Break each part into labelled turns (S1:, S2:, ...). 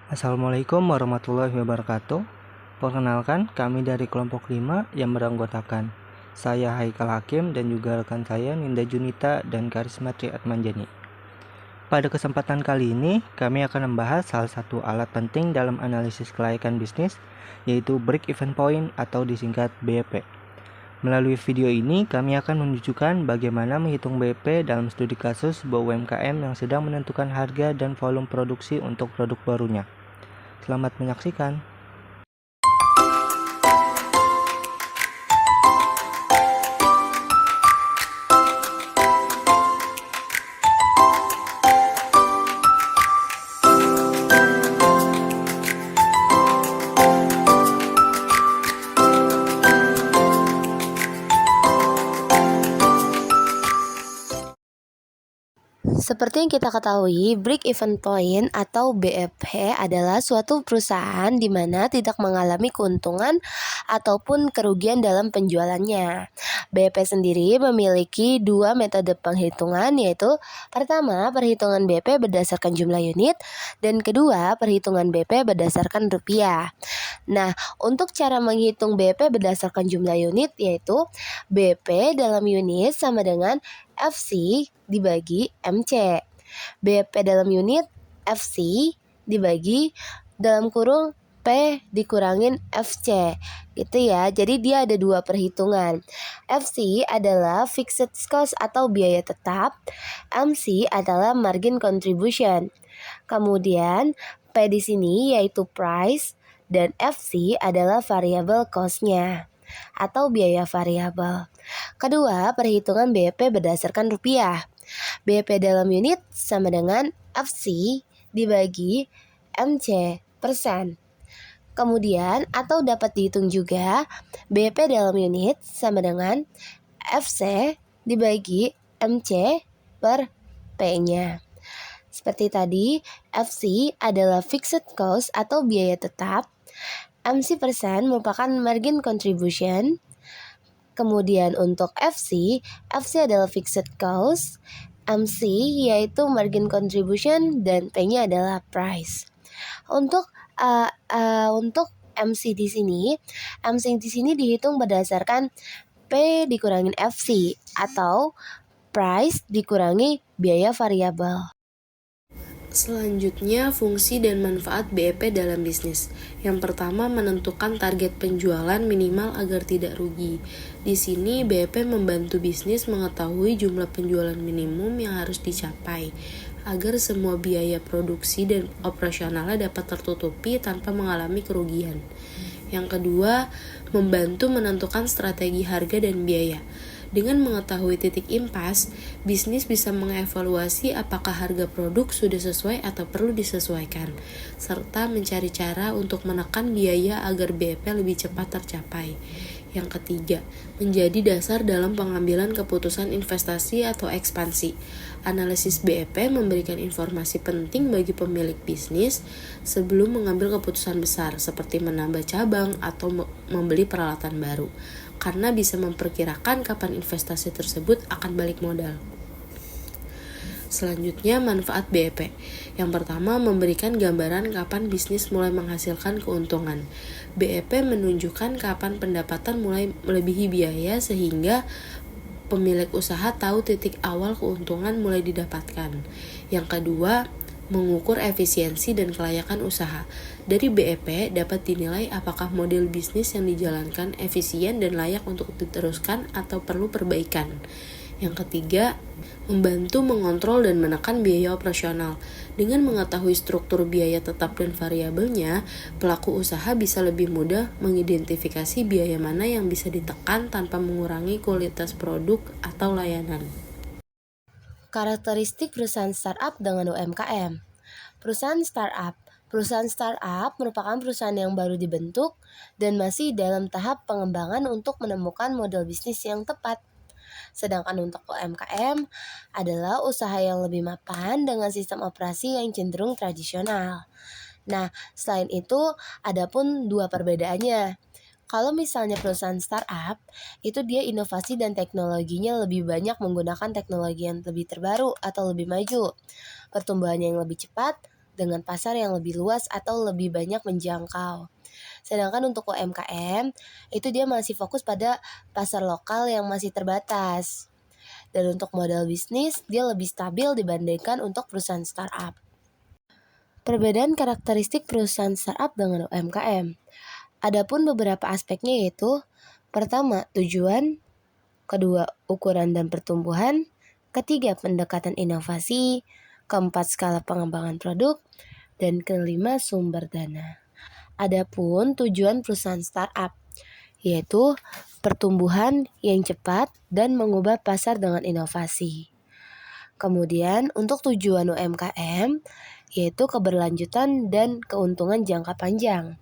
S1: Assalamualaikum warahmatullahi wabarakatuh. Perkenalkan, kami dari kelompok 5 yang beranggotakan saya Haikal Hakim dan juga rekan saya Ninda Junita dan Karisma Triatmanjani. Pada kesempatan kali ini, kami akan membahas salah satu alat penting dalam analisis kelayakan bisnis, yaitu Break Even Point atau disingkat BEP. Melalui video ini, kami akan menunjukkan bagaimana menghitung BEP dalam studi kasus sebuah UMKM yang sedang menentukan harga dan volume produksi untuk produk barunya. Selamat menyaksikan.
S2: Seperti yang kita ketahui, Break Even Point atau BEP adalah suatu perusahaan di mana tidak mengalami keuntungan ataupun kerugian dalam penjualannya. BEP sendiri memiliki dua metode penghitungan, yaitu pertama, perhitungan BEP berdasarkan jumlah unit, dan kedua, perhitungan BEP berdasarkan rupiah. Nah, untuk cara menghitung BEP berdasarkan jumlah unit, yaitu BEP dalam unit sama dengan FC dibagi MC. BEP dalam unit FC dibagi dalam kurung P dikurangin FC gitu ya. Jadi dia ada dua perhitungan. FC adalah fixed cost atau biaya tetap, MC adalah margin contribution. Kemudian P di sini yaitu price dan FC adalah variable cost-nya atau biaya variabel. Kedua, perhitungan BEP berdasarkan rupiah. BEP dalam unit sama dengan FC dibagi MC persen. Kemudian atau dapat dihitung juga BEP dalam unit sama dengan FC dibagi MC per P-nya. Seperti tadi, FC adalah fixed cost atau biaya tetap, MC persen merupakan margin contribution. Kemudian untuk FC adalah fixed cost, MC yaitu margin contribution, dan P-nya adalah price. Untuk MC di sini dihitung berdasarkan P dikurangin FC atau price dikurangi biaya variabel.
S3: Selanjutnya, fungsi dan manfaat BEP dalam bisnis. Yang pertama, menentukan target penjualan minimal agar tidak rugi. Di sini, BEP membantu bisnis mengetahui jumlah penjualan minimum yang harus dicapai, agar semua biaya produksi dan operasionalnya dapat tertutupi tanpa mengalami kerugian. Yang kedua, membantu menentukan strategi harga dan biaya. Dengan mengetahui titik impas, bisnis bisa mengevaluasi apakah harga produk sudah sesuai atau perlu disesuaikan, serta mencari cara untuk menekan biaya agar BEP lebih cepat tercapai. Yang ketiga, menjadi dasar dalam pengambilan keputusan investasi atau ekspansi. Analisis BEP memberikan informasi penting bagi pemilik bisnis sebelum mengambil keputusan besar, seperti menambah cabang atau membeli peralatan baru, karena bisa memperkirakan kapan investasi tersebut akan balik modal. Selanjutnya, manfaat BEP. Yang pertama, memberikan gambaran kapan bisnis mulai menghasilkan keuntungan. BEP menunjukkan kapan pendapatan mulai melebihi biaya sehingga pemilik usaha tahu titik awal keuntungan mulai didapatkan. Yang kedua, mengukur efisiensi dan kelayakan usaha. Dari BEP dapat dinilai apakah model bisnis yang dijalankan efisien dan layak untuk diteruskan atau perlu perbaikan. Yang ketiga, membantu mengontrol dan menekan biaya operasional. Dengan mengetahui struktur biaya tetap dan variabelnya, pelaku usaha bisa lebih mudah mengidentifikasi biaya mana yang bisa ditekan tanpa mengurangi kualitas produk atau layanan.
S2: Karakteristik perusahaan startup dengan UMKM. Perusahaan startup merupakan perusahaan yang baru dibentuk dan masih dalam tahap pengembangan untuk menemukan model bisnis yang tepat. Sedangkan untuk UMKM adalah usaha yang lebih mapan dengan sistem operasi yang cenderung tradisional. Nah, selain itu ada pun dua perbedaannya. Kalau misalnya perusahaan startup, itu dia inovasi dan teknologinya lebih banyak menggunakan teknologi yang lebih terbaru atau lebih maju. Pertumbuhannya yang lebih cepat, dengan pasar yang lebih luas atau lebih banyak menjangkau. Sedangkan untuk UMKM, itu dia masih fokus pada pasar lokal yang masih terbatas. Dan untuk model bisnis, dia lebih stabil dibandingkan untuk perusahaan startup. Perbedaan karakteristik perusahaan startup dengan UMKM. Adapun beberapa aspeknya yaitu, pertama, tujuan, kedua, ukuran dan pertumbuhan, ketiga, pendekatan inovasi, keempat, skala pengembangan produk, dan kelima, sumber dana. Adapun tujuan perusahaan startup, yaitu pertumbuhan yang cepat dan mengubah pasar dengan inovasi. Kemudian untuk tujuan UMKM, yaitu keberlanjutan dan keuntungan jangka panjang.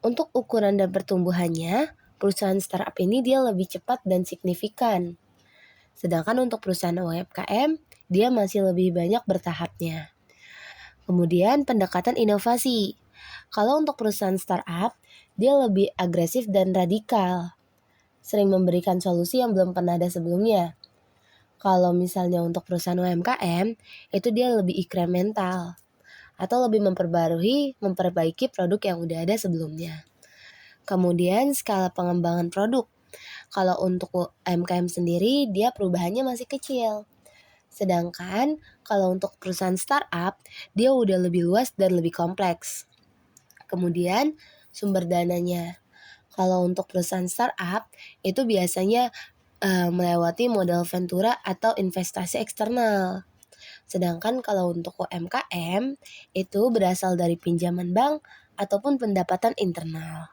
S2: Untuk ukuran dan pertumbuhannya, perusahaan startup ini dia lebih cepat dan signifikan. Sedangkan untuk perusahaan UMKM, dia masih lebih banyak bertahapnya. Kemudian pendekatan inovasi. Kalau untuk perusahaan startup, dia lebih agresif dan radikal. Sering memberikan solusi yang belum pernah ada sebelumnya. Kalau misalnya untuk perusahaan UMKM, itu dia lebih inkremental atau lebih memperbaiki produk yang udah ada sebelumnya. Kemudian skala pengembangan produk. Kalau untuk UMKM sendiri, dia perubahannya masih kecil. Sedangkan kalau untuk perusahaan startup, dia udah lebih luas dan lebih kompleks. Kemudian sumber dananya. Kalau untuk perusahaan startup, itu biasanya melewati modal ventura atau investasi eksternal. Sedangkan kalau untuk UMKM, itu berasal dari pinjaman bank ataupun pendapatan internal.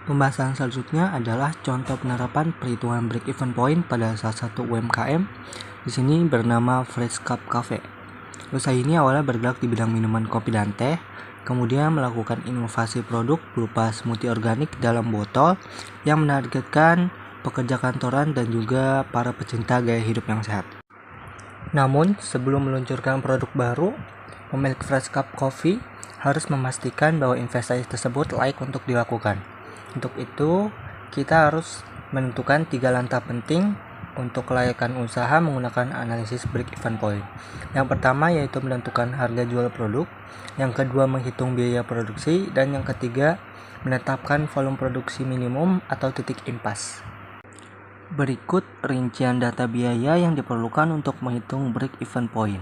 S1: Pembahasan selanjutnya adalah contoh penerapan perhitungan break-even point pada salah satu UMKM. Di sini bernama Fresh Cup Cafe. Usaha ini awalnya bergerak di bidang minuman kopi dan teh, kemudian melakukan inovasi produk berupa smoothie organik dalam botol yang menargetkan pekerja kantoran dan juga para pecinta gaya hidup yang sehat. Namun, sebelum meluncurkan produk baru, pemilik Fresh Cup Coffee harus memastikan bahwa investasi tersebut layak untuk dilakukan. Untuk itu, kita harus menentukan 3 langkah penting untuk kelayakan usaha menggunakan analisis break-even point. Yang pertama yaitu menentukan harga jual produk, yang kedua menghitung biaya produksi, dan yang ketiga menetapkan volume produksi minimum atau titik impas. Berikut rincian data biaya yang diperlukan untuk menghitung break-even point.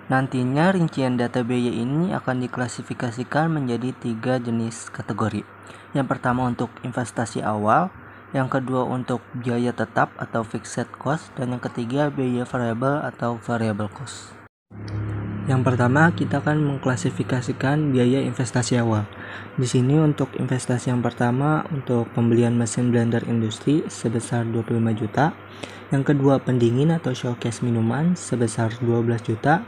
S1: Nantinya rincian data biaya ini akan diklasifikasikan menjadi 3 jenis kategori. Yang pertama untuk investasi awal, yang kedua untuk biaya tetap atau fixed cost, dan yang ketiga biaya variabel atau variable cost. Yang pertama kita akan mengklasifikasikan biaya investasi awal. Di sini untuk investasi yang pertama untuk pembelian mesin blender industri sebesar 25 juta. Yang kedua pendingin atau showcase minuman sebesar 12 juta.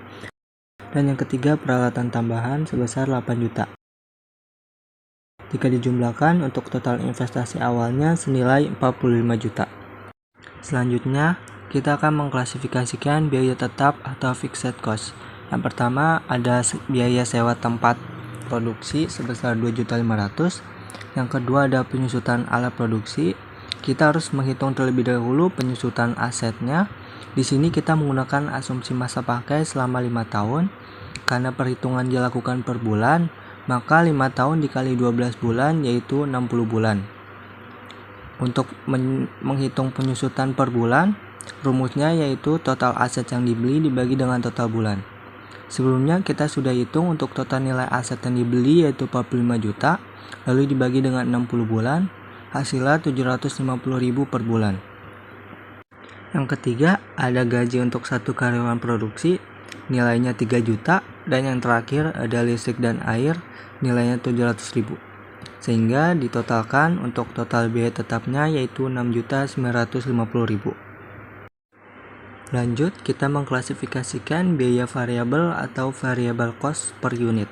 S1: Dan yang ketiga peralatan tambahan sebesar 8 juta. Jika dijumlahkan untuk total investasi awalnya senilai 45 juta. Selanjutnya kita akan mengklasifikasikan biaya tetap atau fixed cost. Yang pertama ada biaya sewa tempat produksi sebesar 2.500.000. Yang kedua ada penyusutan alat produksi. Kita harus menghitung terlebih dahulu penyusutan asetnya. Di sini kita menggunakan asumsi masa pakai selama 5 tahun. Karena perhitungan dilakukan per bulan, maka 5 tahun dikali 12 bulan yaitu 60 bulan. Untuk menghitung penyusutan per bulan, rumusnya yaitu total aset yang dibeli dibagi dengan total bulan. Sebelumnya kita sudah hitung untuk total nilai aset yang dibeli yaitu 45 juta, lalu dibagi dengan 60 bulan, hasilnya 750.000 per bulan. Yang ketiga, ada gaji untuk satu karyawan produksi, nilainya 3 juta, dan yang terakhir ada listrik dan air, nilainya 700.000. Sehingga ditotalkan untuk total biaya tetapnya yaitu 6.950.000. Lanjut, kita mengklasifikasikan biaya variabel atau variable cost per unit.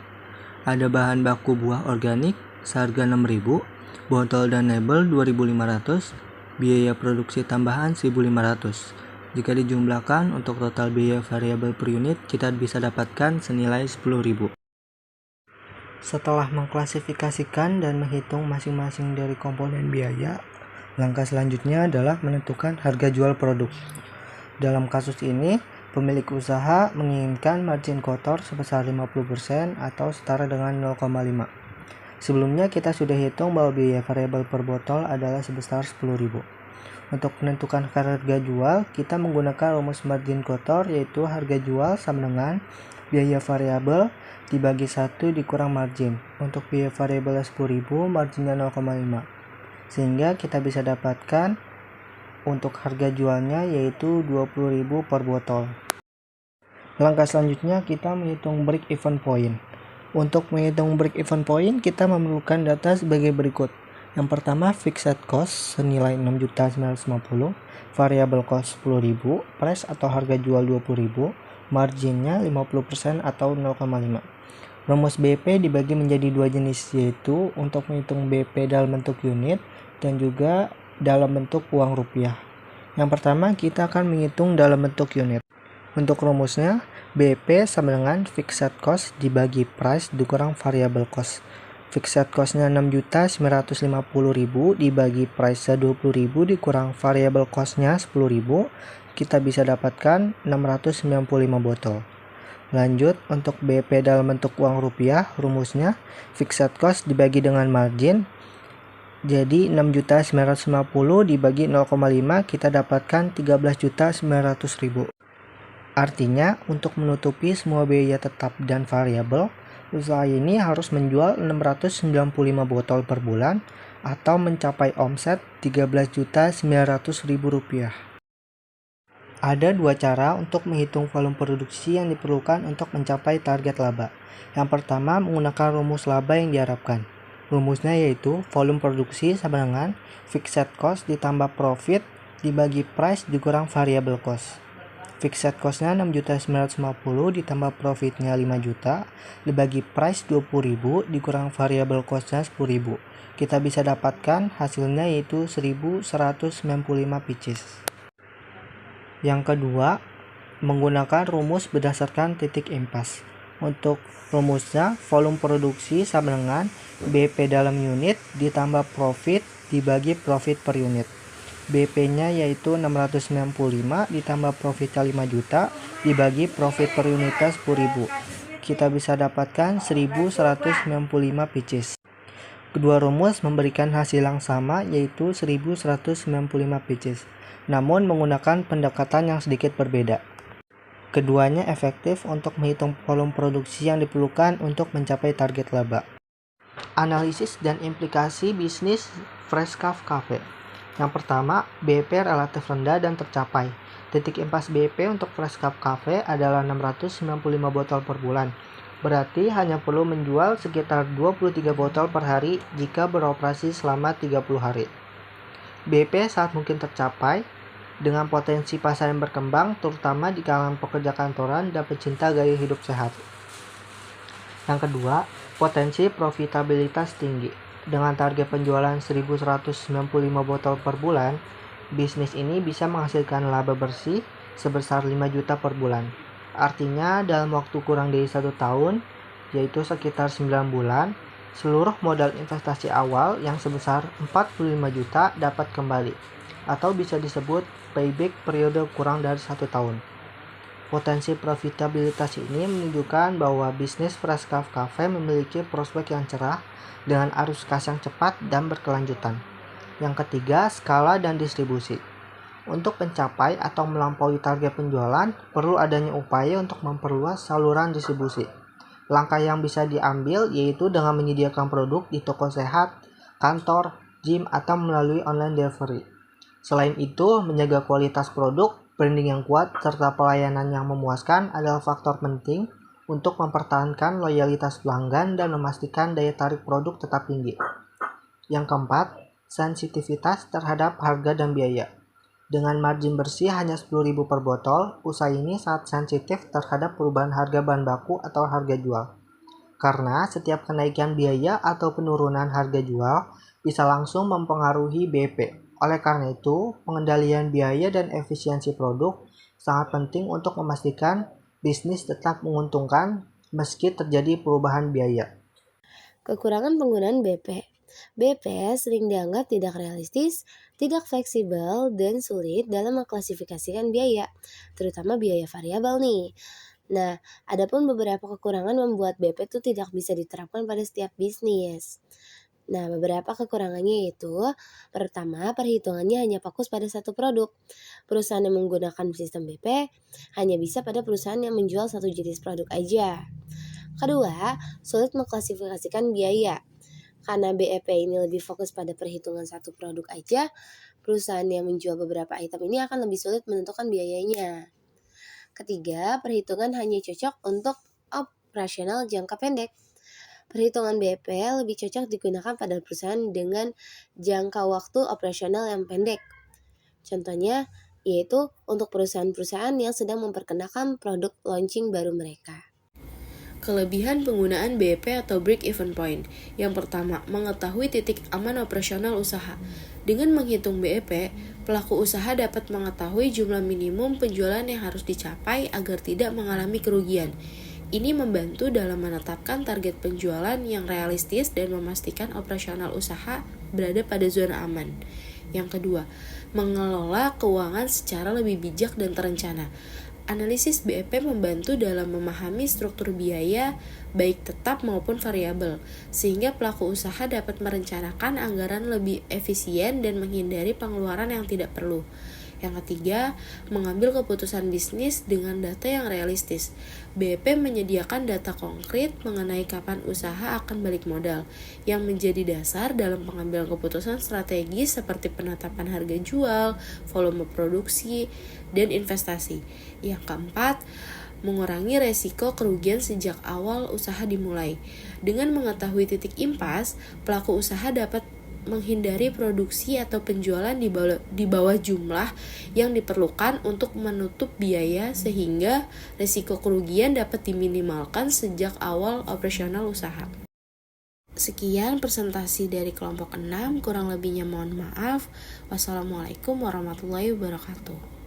S1: Ada bahan baku buah organik seharga 6.000, botol dan label 2.500, biaya produksi tambahan 1.500. Jika dijumlahkan untuk total biaya variabel per unit, kita bisa dapatkan senilai 10.000. Setelah mengklasifikasikan dan menghitung masing-masing dari komponen biaya, langkah selanjutnya adalah menentukan harga jual produk. Dalam kasus ini, Pemilik usaha menginginkan margin kotor sebesar 50% atau setara dengan 0,5. Sebelumnya kita sudah hitung bahwa biaya variabel per botol adalah sebesar 10.000. Untuk menentukan harga jual, kita menggunakan rumus margin kotor, yaitu harga jual sama dengan biaya variabel dibagi 1 dikurang margin. Untuk biaya variabel 10.000, marginnya 0,5. Sehingga kita bisa dapatkan untuk harga jualnya yaitu 20.000 per botol. Langkah selanjutnya kita menghitung break even point. Untuk menghitung break even point, kita memerlukan data sebagai berikut. Yang pertama, fixed cost senilai 6.950, variable cost 10.000, price atau harga jual 20.000, marginnya 50% atau 0,5. Rumus BP dibagi menjadi dua jenis, yaitu untuk menghitung BP dalam bentuk unit dan juga dalam bentuk uang rupiah. Yang pertama, kita akan menghitung dalam bentuk unit. Untuk rumusnya, BP sama dengan fixed cost dibagi price dikurang variable cost. Fixed cost-nya 6.950.000 dibagi price-nya 20.000 dikurang variable cost-nya 10.000, kita bisa dapatkan 695 botol. Lanjut, untuk BP dalam bentuk uang rupiah, rumusnya fixed cost dibagi dengan margin. Jadi 6.950 dibagi 0,5, kita dapatkan 13.900.000. Artinya, untuk menutupi semua biaya tetap dan variabel, usaha ini harus menjual 695 botol per bulan atau mencapai omset Rp13.900.000. Ada dua cara untuk menghitung volume produksi yang diperlukan untuk mencapai target laba. Yang pertama, menggunakan rumus laba yang diharapkan. Rumusnya yaitu volume produksi sama dengan fixed cost ditambah profit dibagi price dikurang variable cost. Fixed cost-nya 6.950 ditambah profitnya 5 juta dibagi price 20.000 dikurang variable cost-nya 10.000. Kita bisa dapatkan hasilnya yaitu 1.195 pieces. Yang kedua, menggunakan rumus berdasarkan titik impas. Untuk rumusnya, volume produksi sama dengan BP dalam unit ditambah profit dibagi profit per unit. BP-nya yaitu 695 ditambah profitnya 5 juta dibagi profit per unitnya 10.000. Kita bisa dapatkan 1.195 pieces. Kedua rumus memberikan hasil yang sama yaitu 1.195 pieces, namun menggunakan pendekatan yang sedikit berbeda. Keduanya efektif untuk menghitung volume produksi yang diperlukan untuk mencapai target laba. Analisis dan implikasi bisnis Fresh Cup Cafe. Yang pertama, BP relatif rendah dan tercapai. Titik impas BP untuk Fresh Cup Cafe adalah 695 botol per bulan. Berarti hanya perlu menjual sekitar 23 botol per hari jika beroperasi selama 30 hari. BP sangat mungkin tercapai dengan potensi pasar yang berkembang, terutama di kalangan pekerja kantoran dan pecinta gaya hidup sehat. Yang kedua, potensi profitabilitas tinggi. Dengan target penjualan 1.195 botol per bulan, bisnis ini bisa menghasilkan laba bersih sebesar 5 juta per bulan. Artinya dalam waktu kurang dari 1 tahun, yaitu sekitar 9 bulan, seluruh modal investasi awal yang sebesar 45 juta dapat kembali, atau bisa disebut payback periode kurang dari 1 tahun. Potensi profitabilitas ini menunjukkan bahwa bisnis Fresh Cup Cafe memiliki prospek yang cerah dengan arus kas yang cepat dan berkelanjutan. Yang ketiga, skala dan distribusi. Untuk mencapai atau melampaui target penjualan, perlu adanya upaya untuk memperluas saluran distribusi. Langkah yang bisa diambil yaitu dengan menyediakan produk di toko sehat, kantor, gym, atau melalui online delivery. Selain itu, menjaga kualitas produk, branding yang kuat, serta pelayanan yang memuaskan adalah faktor penting untuk mempertahankan loyalitas pelanggan dan memastikan daya tarik produk tetap tinggi. Yang keempat, sensitivitas terhadap harga dan biaya. Dengan margin bersih hanya 10.000 per botol, usaha ini sangat sensitif terhadap perubahan harga bahan baku atau harga jual. Karena setiap kenaikan biaya atau penurunan harga jual bisa langsung mempengaruhi BP. Oleh karena itu, pengendalian biaya dan efisiensi produk sangat penting untuk memastikan bisnis tetap menguntungkan meski terjadi perubahan biaya.
S2: Kekurangan penggunaan BP. BP sering dianggap tidak realistis, tidak fleksibel, dan sulit dalam mengklasifikasikan biaya, terutama biaya variabel nih. Nah, adapun beberapa kekurangan membuat BP itu tidak bisa diterapkan pada setiap bisnis. Nah, beberapa kekurangannya yaitu, pertama, perhitungannya hanya fokus pada satu produk. Perusahaan yang menggunakan sistem BP hanya bisa pada perusahaan yang menjual satu jenis produk aja. Kedua, sulit mengklasifikasikan biaya. Karena BEP ini lebih fokus pada perhitungan satu produk aja, perusahaan yang menjual beberapa item ini akan lebih sulit menentukan biayanya. Ketiga, perhitungan hanya cocok untuk operasional jangka pendek. Perhitungan BEP lebih cocok digunakan pada perusahaan dengan jangka waktu operasional yang pendek. Contohnya, yaitu untuk perusahaan-perusahaan yang sedang memperkenalkan produk launching baru mereka.
S3: Kelebihan penggunaan BEP atau Break Even Point. Yang pertama, mengetahui titik aman operasional usaha. Dengan menghitung BEP, pelaku usaha dapat mengetahui jumlah minimum penjualan yang harus dicapai agar tidak mengalami kerugian. Ini membantu dalam menetapkan target penjualan yang realistis dan memastikan operasional usaha berada pada zona aman. Yang kedua, mengelola keuangan secara lebih bijak dan terencana. Analisis BEP membantu dalam memahami struktur biaya, baik tetap maupun variabel, sehingga pelaku usaha dapat merencanakan anggaran lebih efisien dan menghindari pengeluaran yang tidak perlu. Yang ketiga, mengambil keputusan bisnis dengan data yang realistis. BEP menyediakan data konkret mengenai kapan usaha akan balik modal, yang menjadi dasar dalam pengambilan keputusan strategis seperti penetapan harga jual, volume produksi, dan investasi. Yang keempat, mengurangi resiko kerugian sejak awal usaha dimulai. Dengan mengetahui titik impas, pelaku usaha dapat menghindari produksi atau penjualan di bawah jumlah yang diperlukan untuk menutup biaya sehingga risiko kerugian dapat diminimalkan sejak awal operasional usaha. Sekian presentasi dari kelompok 6, kurang lebihnya mohon maaf. Wassalamualaikum warahmatullahi wabarakatuh.